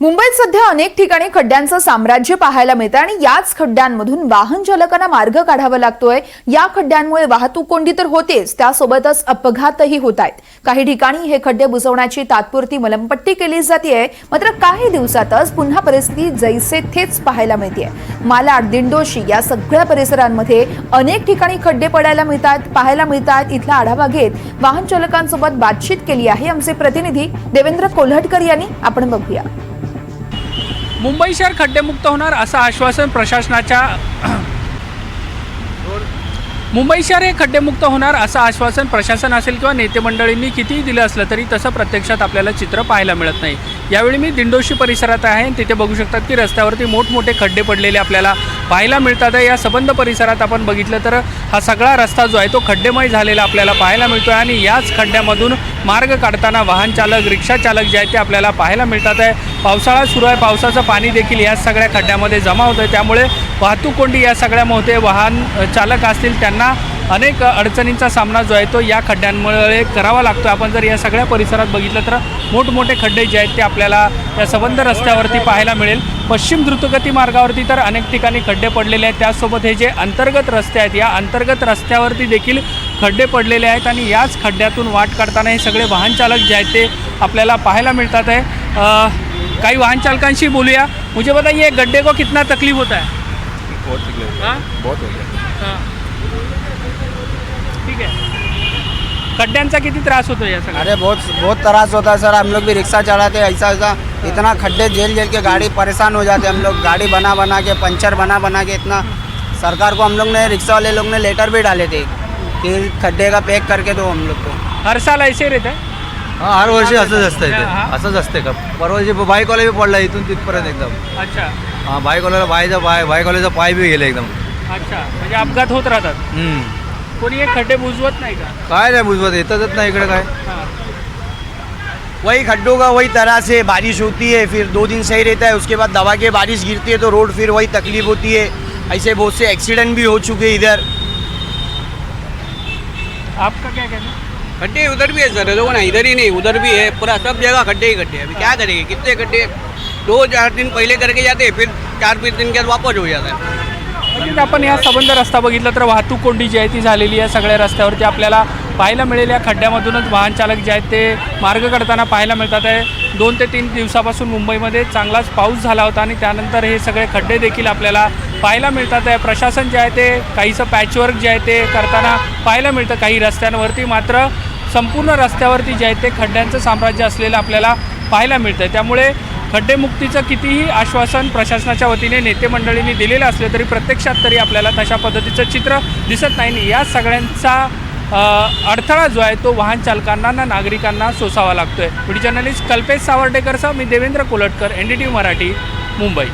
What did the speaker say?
मुंबईत सध्या अनेक ठिकाणी खड्ड्यांचं साम्राज्य पाहायला मिळतं आणि याच खड्ड्यांमधून वाहन चालकांना मार्ग काढावा लागतोय। या खड्ड्यांमुळे वाहतूक कोंडी तर होतेच, त्यासोबतच अपघातही होत आहेत। काही ठिकाणी हे खड्डे बुजवण्याची तात्पुरती मलमपट्टी केली जाते, मात्र काही दिवसातच पुन्हा परिस्थिती जैसे थेच पाहायला मिळते। मालाड, दिंडोशी या सगळ्या परिसरांमध्ये अनेक ठिकाणी खड्डे पाहायला मिळतात। इथला आढावा घेत वाहन चालकांसोबत बातचीत केली आहे आमचे प्रतिनिधी देवेंद्र कोल्हटकर यांनी। आपण बघूया। मुंबई शहर खड्डेमुक्त होणार असं आश्वासन प्रशासनाच्या मुंबई शहर हे खड्डेमुक्त होणार असं आश्वासन प्रशासन असेल किंवा नेते मंडळींनी कितीही दिलं असलं तरी तसं प्रत्यक्षात आपल्याला चित्र पाहायला मिळत नाही। यावेळी मी दिंडोशी परिसरात आहे, तिथे बघू शकतात की रस्त्यावरती मोठमोठे खड्डे पडलेले आपल्याला पाहायला मिळतात। या संबंध परिसरात आपण बघितलं तर हा सगळा रस्ता जो आहे तो खड्डेमय झालेला आपल्याला पाहायला मिळतोय आणि याच खड्ड्यामधून मार्ग काढताना वाहन चालक, रिक्षा चालक जे आहेत ते आपल्याला पाहायला मिळतात आहे। पावसाळा सुरू आहे, पावसाचं पाणी देखील या सगळ्या खड्ड्यामध्ये जमा होतं आहे, त्यामुळे वाहतूक कोंडी या सगळ्यामध्ये वाहन चालक असतील त्यांना अनेक अडचणींचा सामना जो आहे तो या खड्ड्यांमुळे करावा लागतो। आपण जर या सगळ्या परिसरात बघितलं तर मोठमोठे खड्डे जे आहेत ते आपल्याला या संबंध रस्त्यावरती पाहायला मिळेल। पश्चिम द्रुतगती मार्गावरती तर अनेक ठिकाणी खड्डे पडलेले आहेत, त्यासोबत हे जे अंतर्गत रस्ते आहेत या अंतर्गत रस्त्यावरती देखील खड्डे पडलेले आहेत आणि याच खड्ड्यातून वाट काढताना हे सगळे वाहन चालक जे आहेत ते आपल्याला पाहायला मिळतात आहे। काही वाहन चालकांशी बोलूया। मुझे बताइए गड्ढे को कितना तकलीफ होता है? बहुत तकलीफ है, बहुत हो गया। हाँ, ठीक है। खड्ड्यांचा किती त्रास होतो या सगळ्या? अरे बहुत त्रास होता है सर। हम लोग भी रिक्शा चलाते ऐसा इतना खड्डे झेल के गाड़ी परेशान हो जाते। हम लोग गाड़ी बना के पंचर बना के इतना सरकार को हम लोग ने, रिक्शा वाले लोग ने लेटर भी डाले थे कि खड्डे का पैक करके दो हम लोग को। हर साल ऐसे रहता है? हाँ, हर वर्षी असंच असतं हा. इथे, असंच असते का? परवा बाईकवाला बी पडला इथून तिथपर्यंत एकदम। अच्छा हां, बाईकवाल्याचा पाय बी गेला एकदम। अच्छा, म्हणजे अपघात होत राहतात। कोणी हे खड्डे बुजवत नाही का? काय नाही बुजवत, येतच नाही इकडे काय। हां, वही खड्डों का वही तरह से बारिश होती है, फिर 2 दिन सही रहता है, उसके बाद दबा के बारिश गिरती है तो रोड फिर वही तकलीफ होती है। ऐसे बहुत से एक्सीडेंट भी हो चुके इधर। आपका क्या कहना है? खड्डे उधर भी है सर, लोगों ने इधर ही नहीं उधर भी है, पूरा सब जगह खड्डे ही खड्डे। अभी क्या करेंगे, कितने खड्डे 2-4 दिन पहले करके जाते हैं, फिर 4-5 दिन के बाद वापस हो जाता है। नक्कीच आपण या संबंध रस्ता बघितला तर वाहतूक कोंडी जी आहे ती झालेली आहे। सगळ्या रस्त्यावरती आपल्याला पाहायला मिळेल या खड्ड्यामधूनच वाहन चालक जे आहेत ते मार्ग काढताना पाहायला मिळतात आहे। 2 ते 3 दिवसापासून मुंबईमध्ये चांगलाच पाऊस झाला होता आणि त्यानंतर हे सगळे खड्डे देखील आपल्याला पाहायला मिळतात आहे। प्रशासन जे आहे ते काहीसं पॅचवर्क जे आहे ते करताना पाहायला मिळतं काही रस्त्यांवरती, मात्र संपूर्ण रस्त्यावरती जे आहे ते खड्ड्यांचं साम्राज्य असलेलं आपल्याला पाहायला मिळतं आहे। त्यामुळे खड्डेमुक्तीचं कितीही आश्वासन प्रशासनाच्या वतीने नेते मंडळींनी दिलेलं असलं तरी प्रत्यक्षात तरी आपल्याला तशा पद्धतीचं चित्र दिसत नाही। या सगळ्यांचा अडथळा जो आहे तो वाहन चालकांना ना नागरिकांना सोसावा लागतोय। व्हिडिओ जर्नलिस्ट कल्पेश सावर्डेकरसह मी देवेंद्र कोल्हटकर, NDTV मराठी, मुंबई।